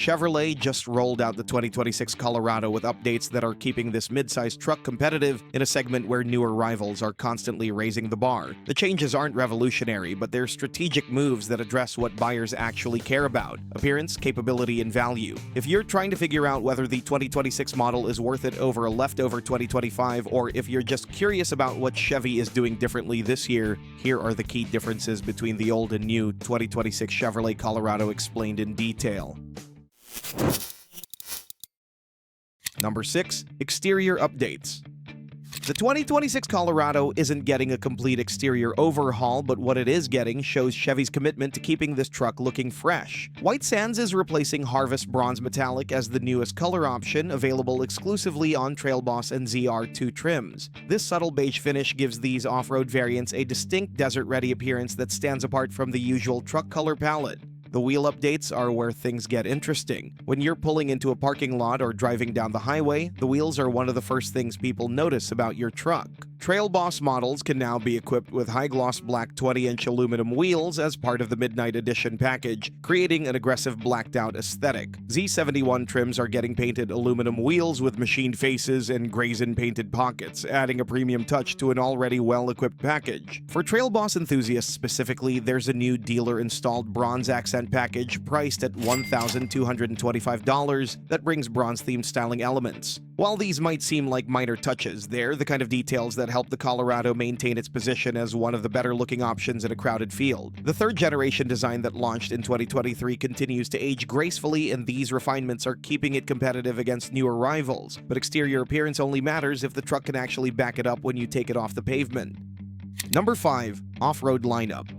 Chevrolet just rolled out the 2026 Colorado with updates that are keeping this mid-sized truck competitive in a segment where newer rivals are constantly raising the bar. The changes aren't revolutionary, but they're strategic moves that address what buyers actually care about: appearance, capability, and value. If you're trying to figure out whether the 2026 model is worth it over a leftover 2025, or if you're just curious about what Chevy is doing differently this year, here are the key differences between the old and new 2026 Chevrolet Colorado explained in detail. Number 6. Exterior updates. The 2026 Colorado isn't getting a complete exterior overhaul, but what it is getting shows Chevy's commitment to keeping this truck looking fresh. White Sands is replacing Harvest Bronze Metallic as the newest color option, available exclusively on Trail Boss and ZR2 trims. This subtle beige finish gives these off-road variants a distinct desert-ready appearance that stands apart from the usual truck color palette. The wheel updates are where things get interesting. When you're pulling into a parking lot or driving down the highway, the wheels are one of the first things people notice about your truck. Trail Boss models can now be equipped with high-gloss black 20-inch aluminum wheels as part of the Midnight Edition package, creating an aggressive blacked-out aesthetic. Z71 trims are getting painted aluminum wheels with machined faces and Grayson-painted pockets, adding a premium touch to an already well-equipped package. For Trail Boss enthusiasts specifically, there's a new dealer-installed bronze accent package priced at $1,225 that brings bronze-themed styling elements. While these might seem like minor touches, they're the kind of details that help the Colorado maintain its position as one of the better-looking options in a crowded field. The third-generation design that launched in 2023 continues to age gracefully, and these refinements are keeping it competitive against newer rivals. But exterior appearance only matters if the truck can actually back it up when you take it off the pavement. Number 5. Off-road lineup.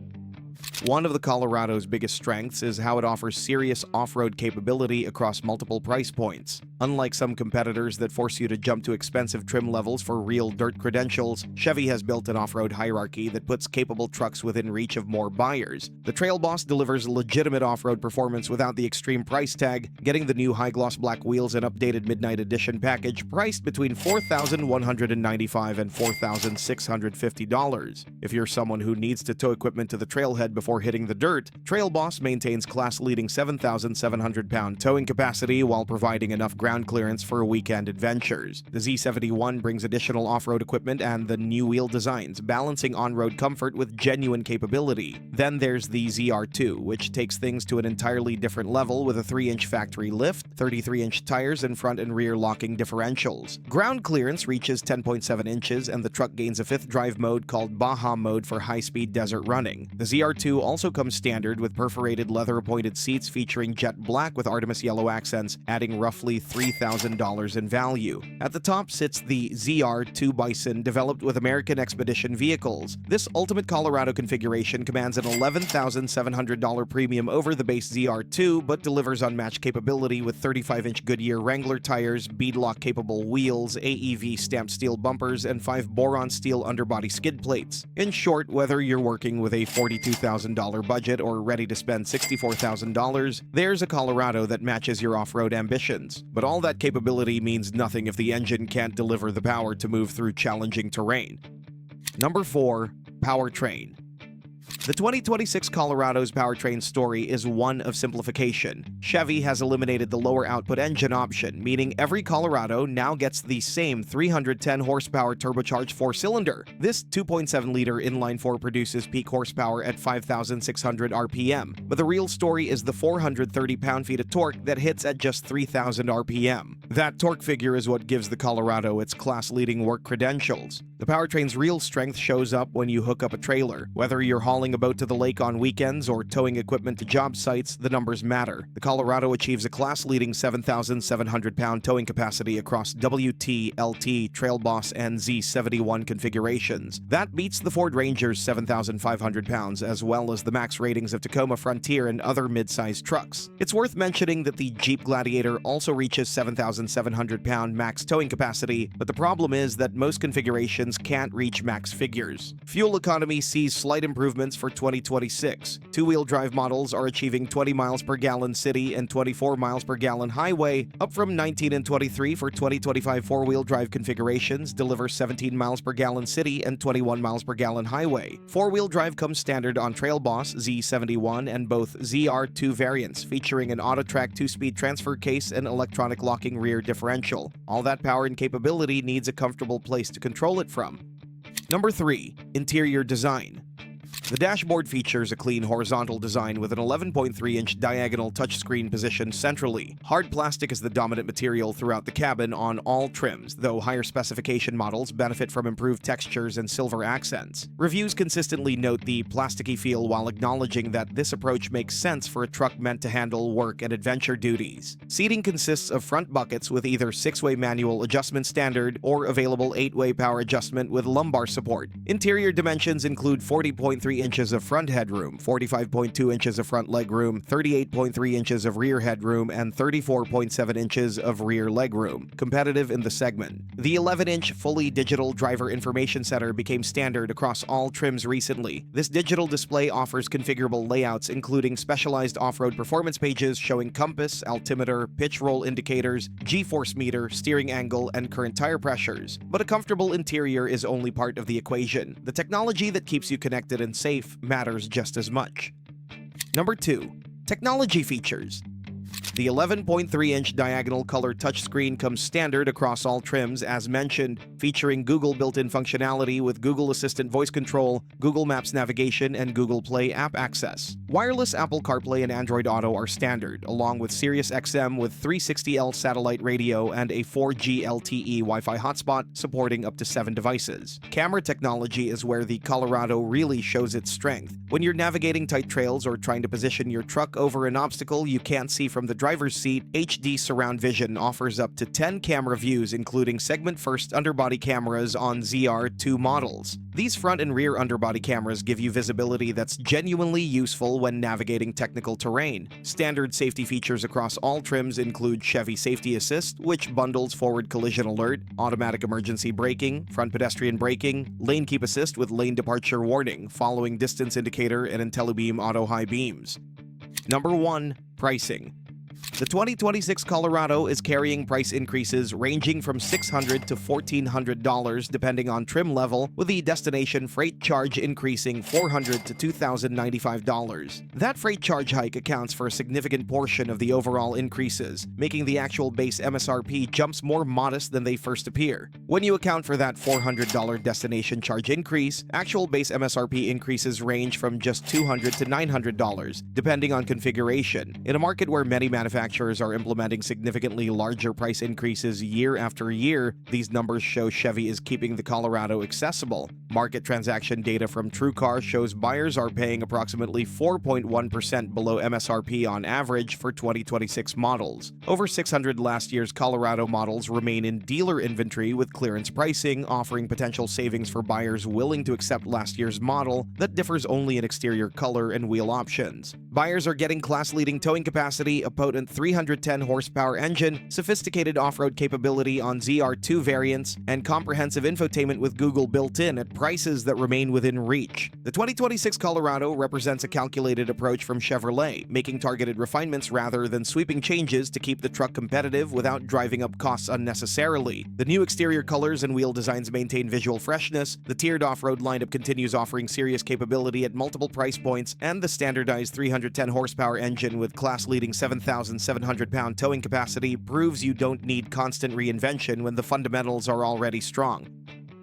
One of the Colorado's biggest strengths is how it offers serious off-road capability across multiple price points. Unlike some competitors that force you to jump to expensive trim levels for real dirt credentials, Chevy has built an off-road hierarchy that puts capable trucks within reach of more buyers. The Trail Boss delivers legitimate off-road performance without the extreme price tag, getting the new high-gloss black wheels and updated Midnight Edition package priced between $4,195 and $4,650. If you're someone who needs to tow equipment to the trailhead before hitting the dirt, Trail Boss maintains class-leading 7,700-pound towing capacity while providing enough ground clearance for weekend adventures. The Z71 brings additional off-road equipment and the new wheel designs, balancing on-road comfort with genuine capability. Then there's the ZR2, which takes things to an entirely different level with a 3-inch factory lift, 33-inch tires, and front and rear locking differentials. Ground clearance reaches 10.7 inches, and the truck gains a fifth drive mode called Baja mode for high-speed desert running. The ZR2 also comes standard with perforated leather-appointed seats featuring jet black with Artemis yellow accents, adding roughly $3,000 in value. At the top sits the ZR2 Bison, developed with American Expedition vehicles. This ultimate Colorado configuration commands an $11,700 premium over the base ZR2, but delivers unmatched capability with 35-inch Goodyear Wrangler tires, beadlock-capable wheels, AEV stamped steel bumpers, and 5 boron steel underbody skid plates. In short, whether you're working with a $42,000 budget or ready to spend $64,000, there's a Colorado that matches your off-road ambitions. But all that capability means nothing if the engine can't deliver the power to move through challenging terrain. Number 4. Powertrain. The 2026 Colorado's powertrain story is one of simplification. Chevy has eliminated the lower output engine option, meaning every Colorado now gets the same 310 horsepower turbocharged 4-cylinder. This 2.7-liter inline-4 produces peak horsepower at 5,600 RPM, but the real story is the 430 pound-feet of torque that hits at just 3,000 RPM. That torque figure is what gives the Colorado its class-leading work credentials. The powertrain's real strength shows up when you hook up a trailer. Whether you're hauling a boat to the lake on weekends or towing equipment to job sites, the numbers matter. The Colorado achieves a class-leading 7,700-pound towing capacity across WT, LT, Trail Boss, and Z71 configurations. That beats the Ford Ranger's 7,500 pounds, as well as the max ratings of Tacoma Frontier and other mid-sized trucks. It's worth mentioning that the Jeep Gladiator also reaches 7,700-pound max towing capacity, but the problem is that most configurations volumes can't reach max figures. Fuel economy sees slight improvements for 2026. Two-wheel drive models are achieving 20 miles per gallon city and 24 miles per gallon highway, up from 19 and 23 for 2025. Four-wheel drive configurations deliver 17 miles per gallon city and 21 miles per gallon highway. Four-wheel drive comes standard on Trail Boss Z71 and both ZR2 variants, featuring an AutoTrack 2-speed transfer case and electronic locking rear differential. All that power and capability needs a comfortable place to control it from. Number 3. Interior design. The dashboard features a clean horizontal design with an 11.3-inch diagonal touchscreen positioned centrally. Hard plastic is the dominant material throughout the cabin on all trims, though higher specification models benefit from improved textures and silver accents. Reviews consistently note the plasticky feel while acknowledging that this approach makes sense for a truck meant to handle work and adventure duties. Seating consists of front buckets with either 6-way manual adjustment standard or available 8-way power adjustment with lumbar support. Interior dimensions include 40.3 inches of front headroom, 45.2 inches of front legroom, 38.3 inches of rear headroom, and 34.7 inches of rear legroom, competitive in the segment. The 11-inch fully digital driver information center became standard across all trims recently. This digital display offers configurable layouts including specialized off-road performance pages showing compass, altimeter, pitch roll indicators, G-force meter, steering angle, and current tire pressures. But a comfortable interior is only part of the equation. The technology that keeps you connected and safe matters just as much. Number 2. Technology features. The 11.3-inch diagonal color touchscreen comes standard across all trims as mentioned, featuring Google built-in functionality with Google Assistant voice control, Google Maps navigation, and Google Play app access. Wireless Apple CarPlay and Android Auto are standard, along with Sirius XM with 360L satellite radio and a 4G LTE Wi-Fi hotspot supporting up to 7 devices. Camera technology is where the Colorado really shows its strength. When you're navigating tight trails or trying to position your truck over an obstacle you can't see from the driver's seat, HD Surround Vision offers up to 10 camera views including segment-first underbody cameras on ZR2 models. These front and rear underbody cameras give you visibility that's genuinely useful when navigating technical terrain. Standard safety features across all trims include Chevy Safety Assist, which bundles forward collision alert, automatic emergency braking, front pedestrian braking, lane keep assist with lane departure warning, following distance indicator, and IntelliBeam auto high beams. Number 1. Pricing. The 2026 Colorado is carrying price increases ranging from $600 to $1,400 depending on trim level, with the destination freight charge increasing $400 to $2,095. That freight charge hike accounts for a significant portion of the overall increases, making the actual base MSRP jumps more modest than they first appear. When you account for that $400 destination charge increase, actual base MSRP increases range from just $200 to $900, depending on configuration. In a market where many manufacturers are implementing significantly larger price increases year after year, these numbers show Chevy is keeping the Colorado accessible. Market transaction data from TrueCar shows buyers are paying approximately 4.1% below MSRP on average for 2026 models. Over 600 last year's Colorado models remain in dealer inventory with clearance pricing, offering potential savings for buyers willing to accept last year's model that differs only in exterior color and wheel options. Buyers are getting class-leading towing capacity, a potent 310 horsepower engine, sophisticated off-road capability on ZR2 variants, and comprehensive infotainment with Google built-in at prices that remain within reach. The 2026 Colorado represents a calculated approach from Chevrolet, making targeted refinements rather than sweeping changes to keep the truck competitive without driving up costs unnecessarily. The new exterior colors and wheel designs maintain visual freshness, the tiered off-road lineup continues offering serious capability at multiple price points, and the standardized 310 horsepower engine with class-leading 7,700-pound towing capacity proves you don't need constant reinvention when the fundamentals are already strong.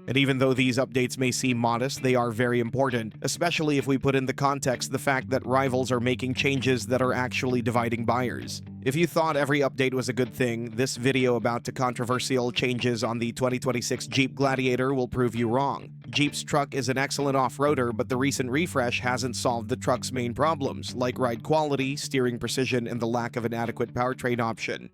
And even though these updates may seem modest, they are very important, especially if we put in the context the fact that rivals are making changes that are actually dividing buyers. If you thought every update was a good thing, this video about the controversial changes on the 2026 Jeep Gladiator will prove you wrong. Jeep's truck is an excellent off-roader, but the recent refresh hasn't solved the truck's main problems, like ride quality, steering precision, and the lack of an adequate powertrain option.